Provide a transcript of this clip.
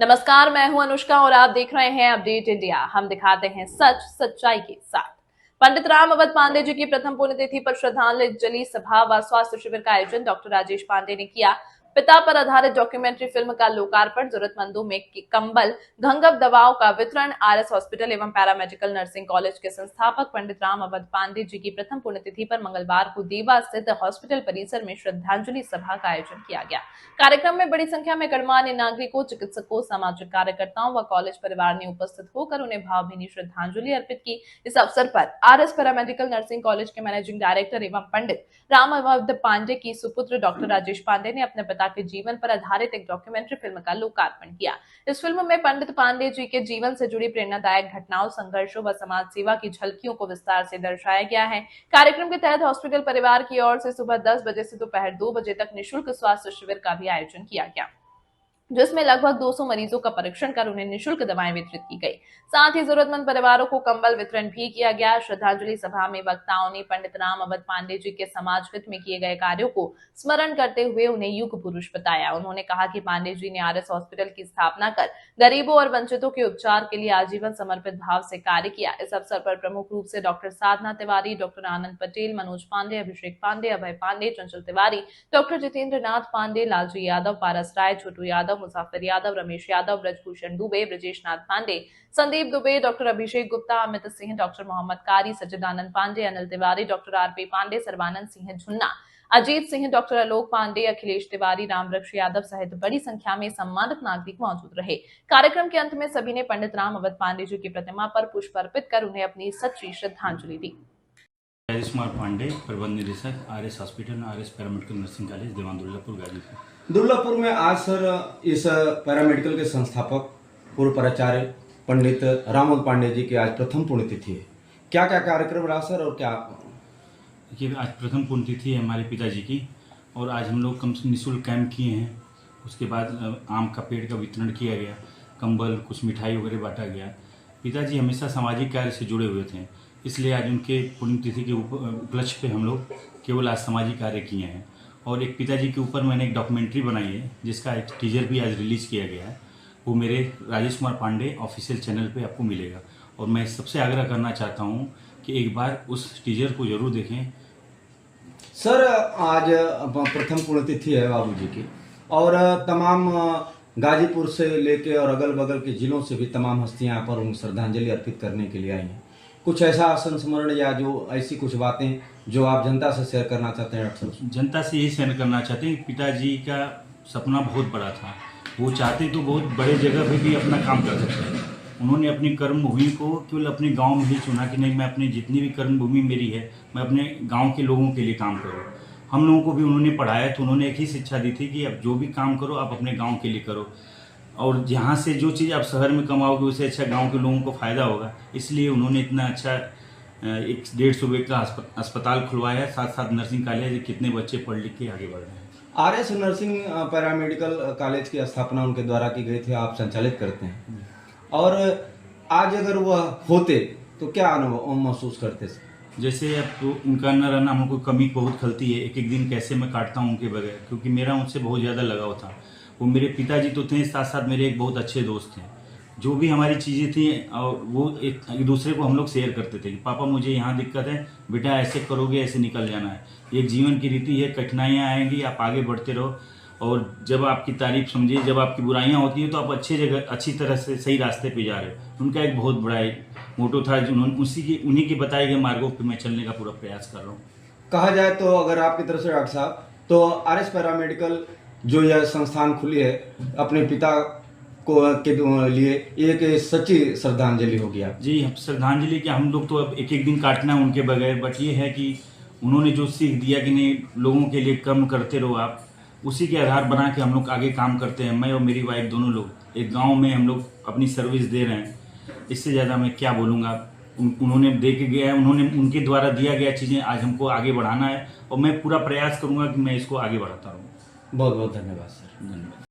नमस्कार, मैं हूं अनुष्का और आप देख रहे हैं अपडेट इंडिया। हम दिखाते हैं सच सच्चाई के साथ। पंडित राम अवध पांडे जी की प्रथम पुण्यतिथि पर श्रद्धांजलि सभा व स्वास्थ्य शिविर का आयोजन डॉक्टर राजेश पांडे ने किया। पिता पर आधारित डॉक्यूमेंट्री फिल्म का लोकार्पण, जरूरतमंदों में कंबल, घंघब दवाओं का वितरण। आरएस हॉस्पिटल एवं पैरामेडिकल नर्सिंग कॉलेज के संस्थापक पंडित राम अवध पांडे जी की प्रथम पुण्यतिथि पर मंगलवार को देवा स्थित हॉस्पिटल परिसर में श्रद्धांजलि सभा का आयोजन किया गया। कार्यक्रम में बड़ी संख्या में गणमान्य नागरिकों, चिकित्सकों, सामाजिक कार्यकर्ताओं व कॉलेज परिवार ने उपस्थित होकर उन्हें भावभीनी श्रद्धांजलि अर्पित की। इस अवसर पर आरएस पैरामेडिकल नर्सिंग कॉलेज के मैनेजिंग डायरेक्टर एवं पंडित राम अवध पांडे की सुपुत्र डॉक्टर राजेश पांडे ने अपने पिता के जीवन पर आधारित एक डॉक्यूमेंट्री फिल्म का लोकार्पण किया। इस फिल्म में पंडित पांडे जी के जीवन से जुड़ी प्रेरणादायक घटनाओं, संघर्षों व समाज सेवा की झलकियों को विस्तार से दर्शाया गया है। कार्यक्रम के तहत हॉस्पिटल परिवार की ओर से सुबह 10 बजे से दोपहर 2 बजे तक निःशुल्क स्वास्थ्य शिविर का भी आयोजन किया गया, जिसमें लगभग 200 मरीजों का परीक्षण कर उन्हें निःशुल्क दवाएं वितरित की गई। साथ ही जरूरतमंद परिवारों को कंबल वितरण भी किया गया। श्रद्धांजलि सभा में वक्ताओं ने पंडित राम अवध पांडे जी के समाज हित में किए गए कार्यों को स्मरण करते हुए उन्हें युग पुरुष बताया। उन्होंने कहा कि पांडे जी ने आरएस हॉस्पिटल की स्थापना कर गरीबों और वंचितों के उपचार के लिए आजीवन समर्पित भाव से कार्य किया। इस अवसर पर प्रमुख रूप से doctor Sadhana Tiwari, doctor Anand Patel, Manoj Pandey, Abhishek Pandey, Abhay Pandey, Chanchal Tiwari, doctor Jitendra Nath Pandey, Lalji Yadav, Paras Rai, Chhotu Yadav, Musafir Yadav, Ramesh Yadav, Brajbhushan Dubey, Brajesh Nath Pandey, Sandeep Dubey, doctor Abhishek Gupta, Amit Singh, doctor Mohammad Qari, Sajjadanand Pandey, Anil Tiwari, doctor RP Pandey, Sarbanand Singh Jhunna, Ajit Singh, doctor Alok Pandey, Akhilesh Tiwari, Ramvriksh Yadav सहित बड़ी संख्या में सम्मानित नागरिक मौजूद रहे। कार्यक्रम के अंत में सभी ने पंडित राम अवध पांडे जी की प्रतिमा पर पुष्प अर्पित कर उन्हें अपनी सच्ची श्रद्धांजलि दी। राजेश कुमार पांडे, प्रबंध निदेशक, RS hospital, RS paramedical nursing college, देवान दुर्गापुर, गाजीपुर। दुर्गापुर में आज सर इस पैरामेडिकल के संस्थापक पूर्व प्राचार्य पंडित राम अवध पांडे जी की आज प्रथम पुण्यतिथि है। क्या क्या कार्यक्रम रहा सर और क्या? देखिए, आज प्रथम पुण्यतिथि है हमारे पिताजी की और आज हम लोग कम से निःशुल्क कैंप किए हैं। उसके बाद आम का पेड़ का वितरण किया गया, कंबल, कुछ मिठाई वगैरह बांटा गया। पिताजी हमेशा सामाजिक कार्य से जुड़े हुए थे, इसलिए आज उनके पुण्यतिथि के उपलक्ष्य पे हम लोग केवल आज सामाजिक कार्य किए हैं। और एक पिताजी के ऊपर मैंने एक डॉक्यूमेंट्री बनाई है जिसका एक टीजर भी आज रिलीज किया गया है। वो मेरे राजेश कुमार पांडे ऑफिशियल चैनल पे आपको मिलेगा और मैं सबसे आग्रह करना चाहता हूँ कि एक बार उस टीजर को जरूर देखें। सर आज प्रथम पुण्यतिथि है बाबूजी की और तमाम गाजीपुर से लेके और अगल बगल के जिलों से भी तमाम हस्तियां यहाँ पर उनको श्रद्धांजलि अर्पित करने के लिए आई हैं। कुछ ऐसा संस्मरण या जो ऐसी कुछ बातें जो आप जनता से शेयर करना चाहते हैं? डॉक्टर साहब, जनता से यही शेयर करना चाहते हैं कि पिताजी का सपना बहुत बड़ा था। वो चाहते तो बहुत बड़े जगह पे भी अपना काम कर सकते हैं। उन्होंने अपनी कर्मभूमि को केवल अपने गांव में ही चुना कि नहीं, मैं अपनी जितनी भी कर्मभूमि मेरी है मैं अपने गांव के लोगों के लिए काम करूं। हम लोगों को भी उन्होंने पढ़ाया तो उन्होंने एक ही शिक्षा दी थी कि अब जो भी काम करो आप अपने गाँव के लिए करो और यहाँ से जो चीज़ आप शहर में कमाओगे उससे अच्छा गांव के लोगों को फ़ायदा होगा। इसलिए उन्होंने इतना अच्छा 150 बेड का अस्पताल खुलवाया है, साथ साथ नर्सिंग कॉलेज। कितने बच्चे पढ़ लिख के आगे बढ़ रहे हैं। आरएस नर्सिंग पैरामेडिकल कॉलेज की स्थापना उनके द्वारा की गई थी, आप संचालित करते हैं और आज अगर वह होते तो क्या अनुभव महसूस करते? जैसे अब तो उनका न रहना हमको कमी बहुत खलती है। एक एक दिन कैसे मैं काटता हूँ उनके बगैर, क्योंकि मेरा उनसे बहुत ज़्यादा लगाव था। वो मेरे पिताजी तो थे, साथ साथ मेरे एक बहुत अच्छे दोस्त थे। जो भी हमारी चीज़ें थी और वो एक दूसरे को हम लोग शेयर करते थे कि पापा मुझे यहाँ दिक्कत है, बेटा ऐसे करोगे ऐसे निकल जाना है। ये जीवन की रीति है, कठिनाइयाँ आएंगी, आप आगे बढ़ते रहो और जब आपकी तारीफ समझिए, जब आपकी बुराइयाँ होती हैं तो आप अच्छी तरह से सही रास्ते पे जा रहे हो। उनका एक बहुत बड़ा मोटो था जो उन्हीं के बताए गए मार्गों पर मैं चलने का पूरा प्रयास कर रहा हूँ। कहा जाए तो अगर आपकी तरफ से डॉक्टर साहब, तो आरएस पैरामेडिकल जो यह संस्थान खुली है अपने पिता को के लिए एक सच्ची श्रद्धांजलि हो गया। जी, श्रद्धांजलि क्या, हम लोग तो अब एक एक दिन काटना है उनके बगैर, बट ये है कि उन्होंने जो सीख दिया कि नहीं लोगों के लिए कर्म करते रहो आप, उसी के आधार बना के हम लोग आगे काम करते हैं। मैं और मेरी वाइफ दोनों लोग एक गांव में हम लोग अपनी सर्विस दे रहे हैं। इससे ज़्यादा मैं क्या बोलूँगा। उन्होंने दे के गया है, उन्होंने उनके द्वारा दिया गया चीज़ें आज हमको आगे बढ़ाना है और मैं पूरा प्रयास करूँगा कि मैं इसको आगे बढ़ाता रहूँ। बहुत बहुत धन्यवाद सर। धन्यवाद।